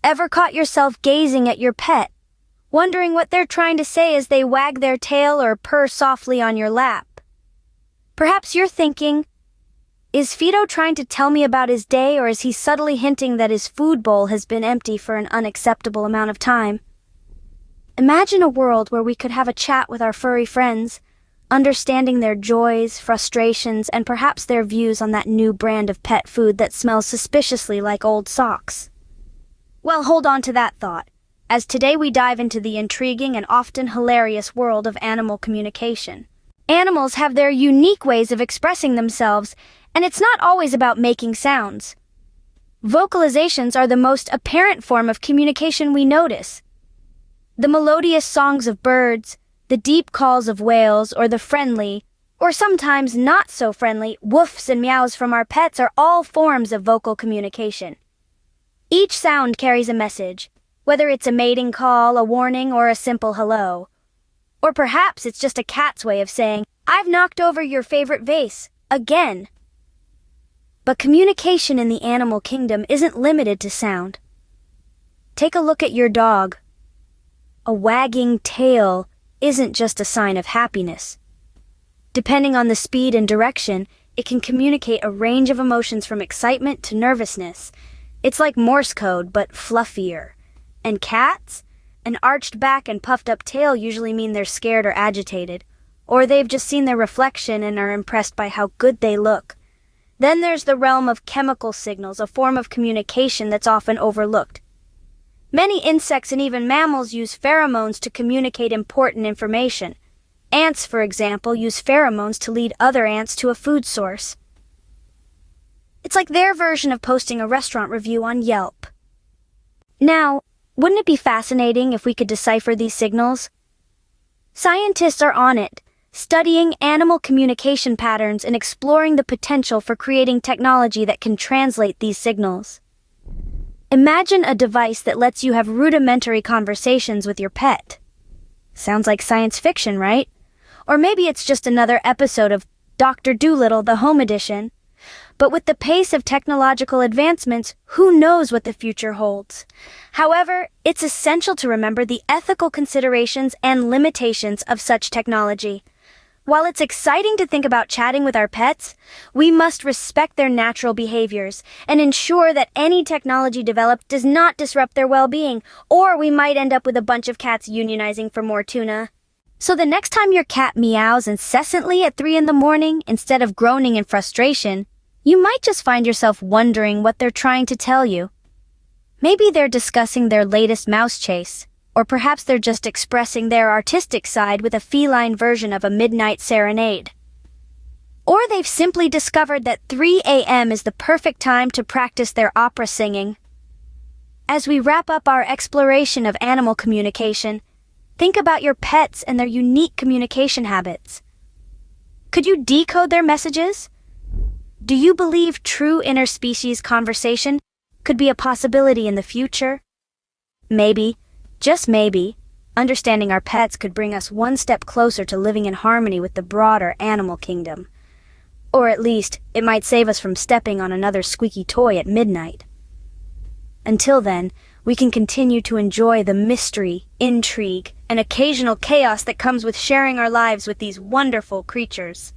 Ever caught yourself gazing at your pet, wondering what they're trying to say as they wag their tail or purr softly on your lap? Perhaps you're thinking, is Fido trying to tell me about his day, or is he subtly hinting that his food bowl has been empty for an unacceptable amount of time? Imagine a world where we could have a chat with our furry friends, understanding their joys, frustrations, and perhaps their views on that new brand of pet food that smells suspiciously like old socks. Well, hold on to that thought, as today we dive into the intriguing and often hilarious world of animal communication. Animals have their unique ways of expressing themselves, and it's not always about making sounds. Vocalizations are the most apparent form of communication we notice. The melodious songs of birds, the deep calls of whales, or the friendly, or sometimes not so friendly, woofs and meows from our pets are all forms of vocal communication. Each sound carries a message, whether it's a mating call, a warning, or a simple hello. Or perhaps it's just a cat's way of saying, "I've knocked over your favorite vase, again." But communication in the animal kingdom isn't limited to sound. Take a look at your dog. A wagging tail isn't just a sign of happiness. Depending on the speed and direction, it can communicate a range of emotions from excitement to nervousness. It's like Morse code, but fluffier. And cats? An arched back and puffed up tail usually mean they're scared or agitated, or they've just seen their reflection and are impressed by how good they look. Then there's the realm of chemical signals, a form of communication that's often overlooked. Many insects and even mammals use pheromones to communicate important information. Ants, for example, use pheromones to lead other ants to a food source. It's like their version of posting a restaurant review on Yelp. Now, wouldn't it be fascinating if we could decipher these signals? Scientists are on it, studying animal communication patterns and exploring the potential for creating technology that can translate these signals. Imagine a device that lets you have rudimentary conversations with your pet. Sounds like science fiction, right? Or maybe it's just another episode of Dr. Dolittle, the Home Edition. But with the pace of technological advancements, who knows what the future holds? However, it's essential to remember the ethical considerations and limitations of such technology. While it's exciting to think about chatting with our pets, we must respect their natural behaviors and ensure that any technology developed does not disrupt their well-being, or we might end up with a bunch of cats unionizing for more tuna. So the next time your cat meows incessantly at 3 in the morning instead of groaning in frustration, you might just find yourself wondering what they're trying to tell you. Maybe they're discussing their latest mouse chase, or perhaps they're just expressing their artistic side with a feline version of a midnight serenade. Or they've simply discovered that 3 a.m. is the perfect time to practice their opera singing. As we wrap up our exploration of animal communication, think about your pets and their unique communication habits. Could you decode their messages? Do you believe true interspecies conversation could be a possibility in the future? Maybe, just maybe, understanding our pets could bring us one step closer to living in harmony with the broader animal kingdom. Or at least, it might save us from stepping on another squeaky toy at midnight. Until then, we can continue to enjoy the mystery, intrigue, and occasional chaos that comes with sharing our lives with these wonderful creatures.